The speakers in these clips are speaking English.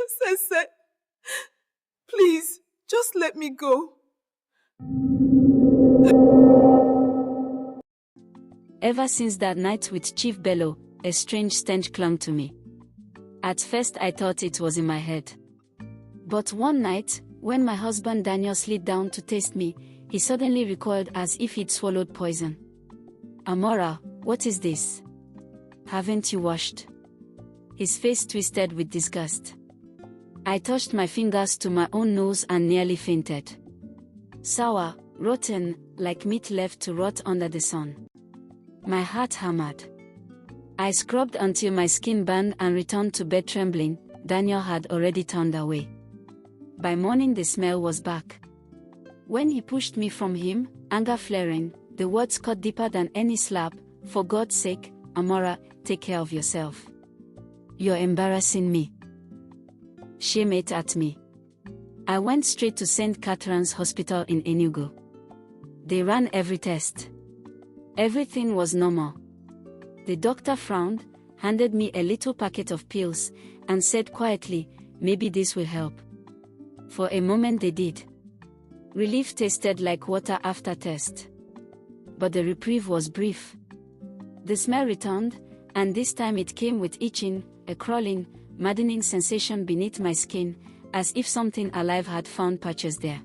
Sese, please, just let me go. Ever since that night with Chief Bello, a strange stench clung to me. At first I thought it was in my head. But one night, when my husband Daniel slid down to taste me, he suddenly recoiled as if he'd swallowed poison. Amara, what is this? Haven't you washed? His face twisted with disgust. I touched my fingers to my own nose and nearly fainted. Sour, rotten, like meat left to rot under the sun. My heart hammered. I scrubbed until my skin burned and returned to bed trembling. Daniel had already turned away. By morning the smell was back. When he pushed me from him, anger flaring, the words cut deeper than any slap. For God's sake, Amara, take care of yourself. You're embarrassing me. Shame ate at me. I went straight to St. Catherine's Hospital in Enugu. They ran every test. Everything was normal. The doctor frowned, handed me a little packet of pills, and said quietly, maybe this will help. For a moment they did. Relief tasted like water after test. But the reprieve was brief. The smell returned, and this time it came with itching, a crawling, maddening sensation beneath my skin, as if something alive had found patches there.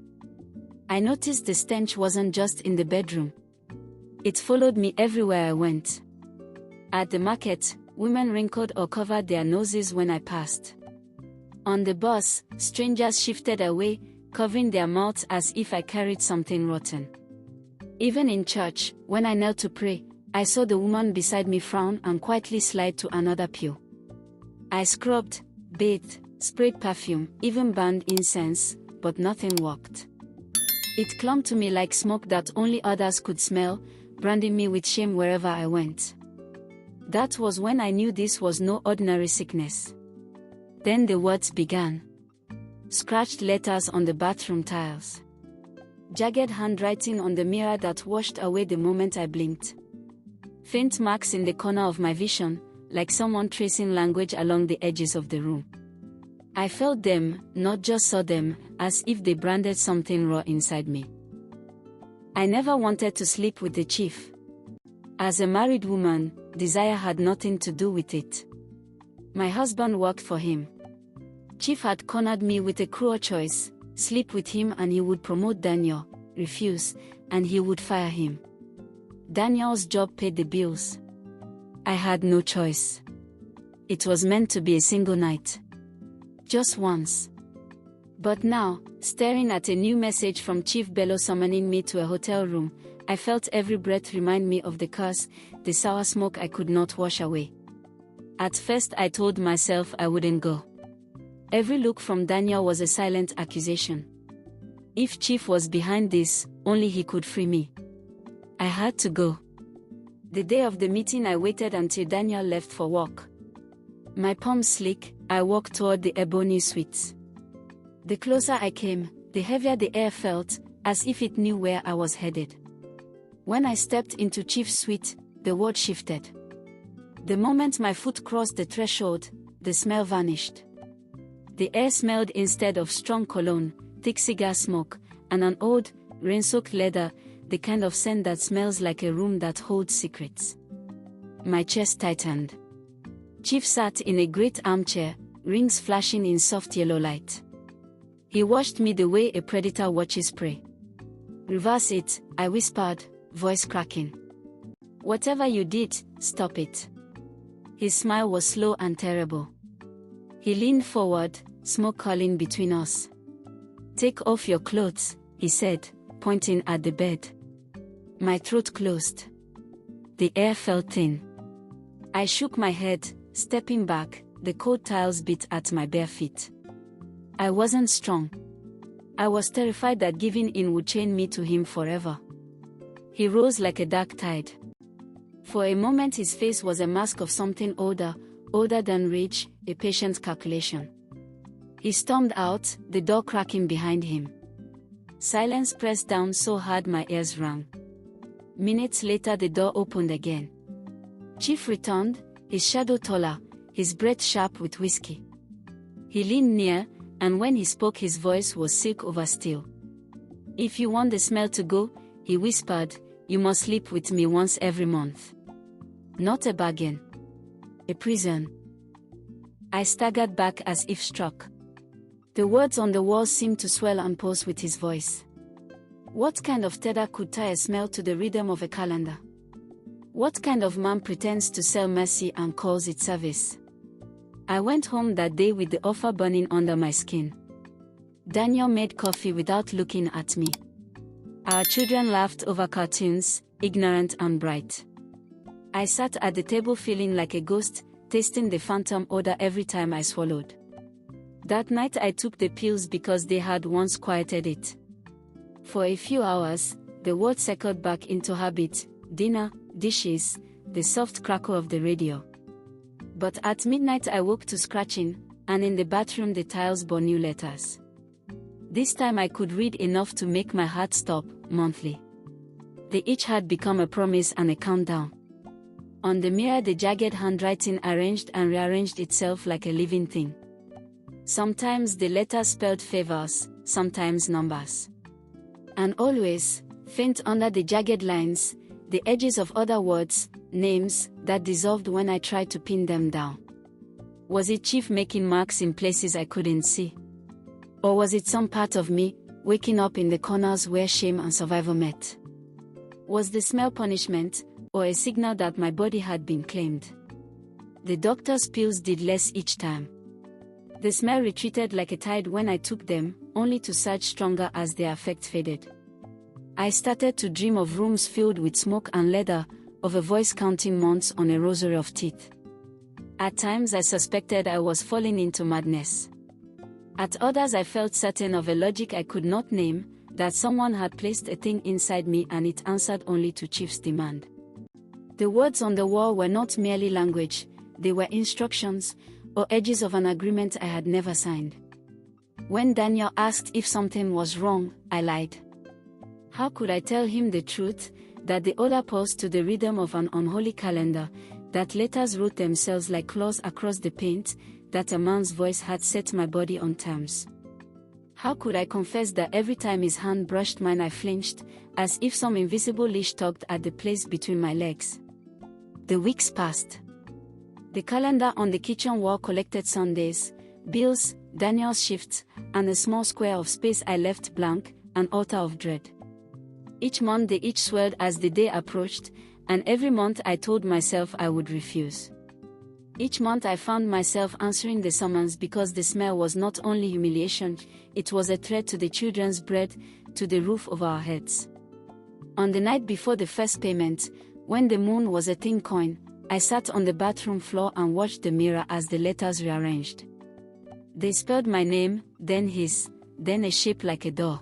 I noticed the stench wasn't just in the bedroom. It followed me everywhere I went. At the market, women wrinkled or covered their noses when I passed. On the bus, strangers shifted away, covering their mouths as if I carried something rotten. Even in church, when I knelt to pray, I saw the woman beside me frown and quietly slide to another pew. I scrubbed, bathed, sprayed perfume, even burned incense, but nothing worked. It clung to me like smoke that only others could smell, branding me with shame wherever I went. That was when I knew this was no ordinary sickness. Then the words began. Scratched letters on the bathroom tiles. Jagged handwriting on the mirror that washed away the moment I blinked. Faint marks in the corner of my vision, like someone tracing language along the edges of the room. I felt them, not just saw them, as if they branded something raw inside me. I never wanted to sleep with the chief. As a married woman, desire had nothing to do with it. My husband worked for him. Chief had cornered me with a cruel choice: sleep with him and he would promote Daniel, refuse, and he would fire him. Daniel's job paid the bills. I had no choice. It was meant to be a single night. Just once. But now, staring at a new message from Chief Bello summoning me to a hotel room, I felt every breath remind me of the curse, the sour smoke I could not wash away. At first I told myself I wouldn't go. Every look from Daniel was a silent accusation. If Chief was behind this, only he could free me. I had to go. The day of the meeting I waited until Daniel left for work. My palms slick, I walked toward the ebony suites. The closer I came, the heavier the air felt, as if it knew where I was headed. When I stepped into Chief's suite, the world shifted. The moment my foot crossed the threshold, the smell vanished. The air smelled, instead of strong cologne, thick cigar smoke, and an old, rain-soaked leather, the kind of scent that smells like a room that holds secrets. My chest tightened. Chief sat in a great armchair, rings flashing in soft yellow light. He watched me the way a predator watches prey. "Reverse it," I whispered, voice cracking. "Whatever you did, stop it." His smile was slow and terrible. He leaned forward, smoke curling between us. "Take off your clothes," he said, pointing at the bed. My throat closed. The air felt thin. I shook my head, stepping back, the cold tiles beat at my bare feet. I wasn't strong. I was terrified that giving in would chain me to him forever. He rose like a dark tide. For a moment his face was a mask of something older than rage, a patient calculation. He stormed out, the door cracking behind him. Silence pressed down so hard my ears rang. Minutes later the door opened again. Chief returned, his shadow taller, his breath sharp with whiskey. He leaned near, and when he spoke his voice was silk over steel. "If you want the smell to go," he whispered, "you must sleep with me once every month." Not a bargain. A prison. I staggered back as if struck. The words on the wall seemed to swell and pulse with his voice. What kind of tether could tie a smell to the rhythm of a calendar? What kind of man pretends to sell mercy and calls it service? I went home that day with the offer burning under my skin. Daniel made coffee without looking at me. Our children laughed over cartoons, ignorant and bright. I sat at the table feeling like a ghost, tasting the phantom odor every time I swallowed. That night I took the pills because they had once quieted it. For a few hours, the world circled back into habit: dinner, dishes, the soft crackle of the radio. But at midnight I woke to scratching, and in the bathroom the tiles bore new letters. This time I could read enough to make my heart stop. Monthly. They each had become a promise and a countdown. On the mirror the jagged handwriting arranged and rearranged itself like a living thing. Sometimes the letters spelled favors, sometimes numbers. And always, faint under the jagged lines, the edges of other words, names, that dissolved when I tried to pin them down. Was it Chief making marks in places I couldn't see? Or was it some part of me, waking up in the corners where shame and survival met? Was the smell punishment, or a signal that my body had been claimed? The doctor's pills did less each time. The smell retreated like a tide when I took them, only to surge stronger as their effect faded. I started to dream of rooms filled with smoke and leather, of a voice counting months on a rosary of teeth. At times I suspected I was falling into madness. At others I felt certain of a logic I could not name, that someone had placed a thing inside me and it answered only to Chief's demand. The words on the wall were not merely language, they were instructions, or edges of an agreement I had never signed. When Daniel asked if something was wrong, I lied. How could I tell him the truth, that the odor pulsed to the rhythm of an unholy calendar, that letters wrote themselves like claws across the paint, that a man's voice had set my body on terms? How could I confess that every time his hand brushed mine I flinched, as if some invisible leash tugged at the place between my legs? The weeks passed. The calendar on the kitchen wall collected Sundays, bills, Daniel's shifts, and a small square of space I left blank, an altar of dread. Each month they each swelled as the day approached, and every month I told myself I would refuse. Each month I found myself answering the summons because the smell was not only humiliation, it was a threat to the children's bread, to the roof of our heads. On the night before the first payment, when the moon was a thin coin, I sat on the bathroom floor and watched the mirror as the letters rearranged. They spelled my name, then his, then a shape like a door.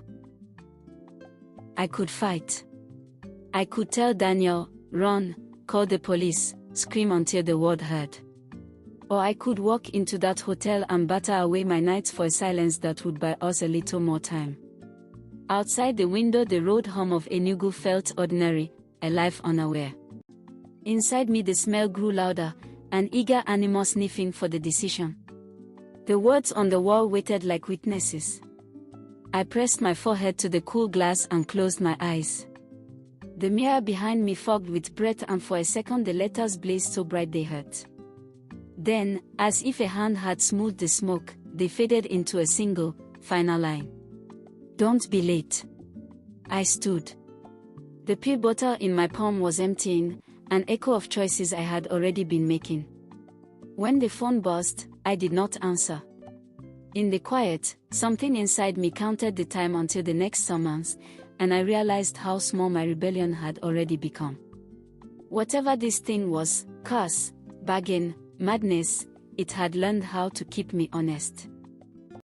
I could fight. I could tell Daniel, run, call the police, scream until the world heard. Or I could walk into that hotel and batter away my nights for a silence that would buy us a little more time. Outside the window the road hum of Enugu felt ordinary, a life unaware. Inside me the smell grew louder, an eager animal sniffing for the decision. The words on the wall waited like witnesses. I pressed my forehead to the cool glass and closed my eyes. The mirror behind me fogged with breath and for a second the letters blazed so bright they hurt. Then, as if a hand had smoothed the smoke, they faded into a single, final line. Don't be late. I stood. The pill bottle in my palm was emptying, an echo of choices I had already been making. When the phone buzzed, I did not answer. In the quiet, something inside me counted the time until the next summons, and I realized how small my rebellion had already become. Whatever this thing was, curse, bargain, madness, it had learned how to keep me honest.